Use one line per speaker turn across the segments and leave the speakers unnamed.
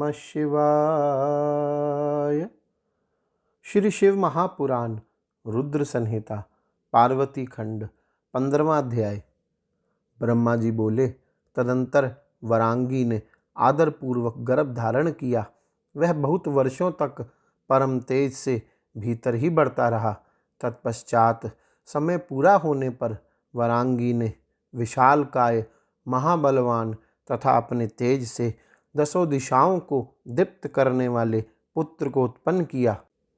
नमः शिवाय। श्री शिव महापुराण रुद्र संहिता पार्वती खंड 15वां अध्याय। ब्रह्मा जी बोले, तदंतर वरांगी ने आदरपूर्वक गर्भ धारण किया। वह बहुत वर्षों तक परम तेज से भीतर ही बढ़ता रहा। तत्पश्चात समय पूरा होने पर वरांगी ने विशालकाय महाबलवान तथा अपने तेज से 10 दिशाओं को दीप्त करने वाले पुत्र को उत्पन्न किया।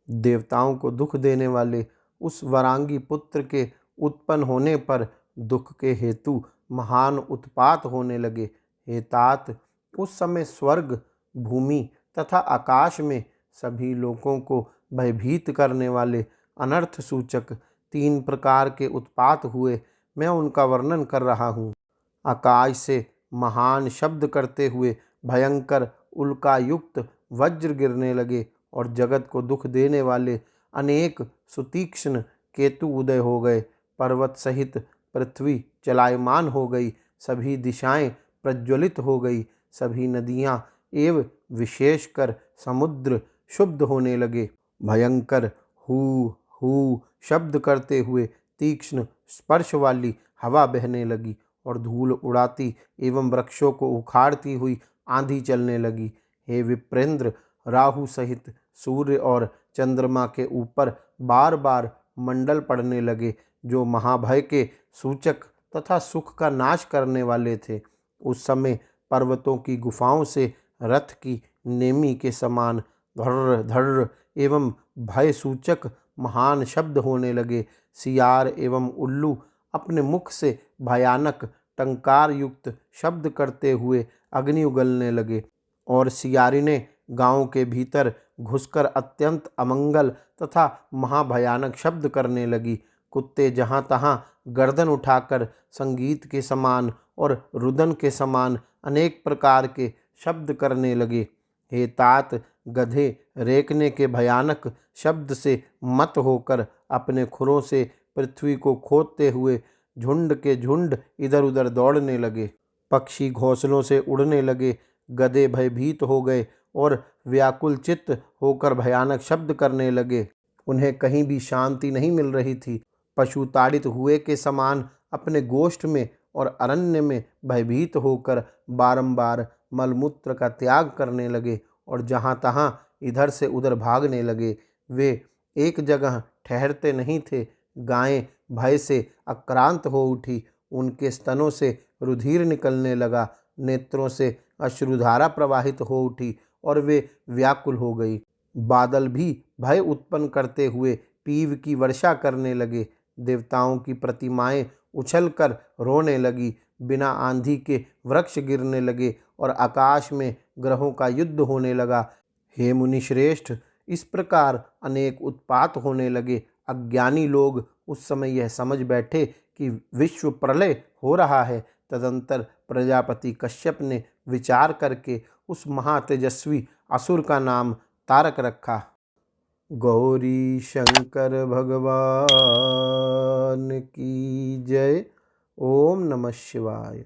देवताओं को दुख देने वाले उस वरांगी पुत्र के उत्पन्न होने पर दुख के हेतु महान उत्पात होने लगे। हे तात, उस समय स्वर्ग, भूमि तथा आकाश में सभी लोगों को भयभीत करने वाले अनर्थ सूचक 3 प्रकार के उत्पात हुए। मैं उनका वर्णन कर रहा हूँ। आकाश से महान शब्द करते हुए भयंकर उल्कायुक्त वज्र गिरने लगे और जगत को दुख देने वाले अनेक सुतीक्ष्ण केतु उदय हो गए। पर्वत सहित पृथ्वी चलायमान हो गई, सभी दिशाएं प्रज्वलित हो गई, सभी नदियां एवं विशेषकर समुद्र शुद्ध होने लगे। भयंकर हू हू शब्द करते हुए तीक्ष्ण स्पर्श वाली हवा बहने लगी और धूल उड़ाती एवं वृक्षों को उखाड़ती हुई आंधी चलने लगी। हे विप्रेंद्र, राहु सहित सूर्य और चंद्रमा के ऊपर बार बार मंडल पड़ने लगे, जो महाभय के सूचक तथा सुख का नाश करने वाले थे। उस समय पर्वतों की गुफाओं से रथ की नेमी के समान धर्र धर्र एवं भय सूचक महान शब्द होने लगे। सियार एवं उल्लू अपने मुख से भयानक टंकार युक्त शब्द करते हुए अग्नि उगलने लगे और सियारिनें गांव के भीतर घुसकर अत्यंत अमंगल तथा महाभयानक शब्द करने लगी। कुत्ते जहां तहां गर्दन उठाकर संगीत के समान और रुदन के समान अनेक प्रकार के शब्द करने लगे। हे तात, गधे रेंकने के भयानक शब्द से मत होकर अपने खुरों से पृथ्वी को खोदते हुए झुंड के झुंड इधर उधर दौड़ने लगे। पक्षी घोंसलों से उड़ने लगे। गधे भयभीत हो गए और व्याकुल चित्त होकर भयानक शब्द करने लगे। उन्हें कहीं भी शांति नहीं मिल रही थी। पशु ताड़ित हुए के समान अपने गोष्ठ में और अरण्य में भयभीत होकर बारंबार मलमूत्र का त्याग करने लगे और जहां तहां इधर से उधर भागने लगे। वे एक जगह ठहरते नहीं थे। गायें भय से आक्रांत हो उठी। उनके स्तनों से रुधिर निकलने लगा, नेत्रों से अश्रुधारा प्रवाहित हो उठी और वे व्याकुल हो गई। बादल भी भय उत्पन्न करते हुए पीव की वर्षा करने लगे। देवताओं की प्रतिमाएं उछलकर रोने लगी। बिना आंधी के वृक्ष गिरने लगे और आकाश में ग्रहों का युद्ध होने लगा। हे मुनिश्रेष्ठ, इस प्रकार अनेक उत्पात होने लगे। अज्ञानी लोग उस समय यह समझ बैठे कि विश्व प्रलय हो रहा है। तदंतर प्रजापति कश्यप ने विचार करके उस महातेजस्वी असुर का नाम तारक रखा। गौरी शंकर भगवान की जय। ओम नमः शिवाय।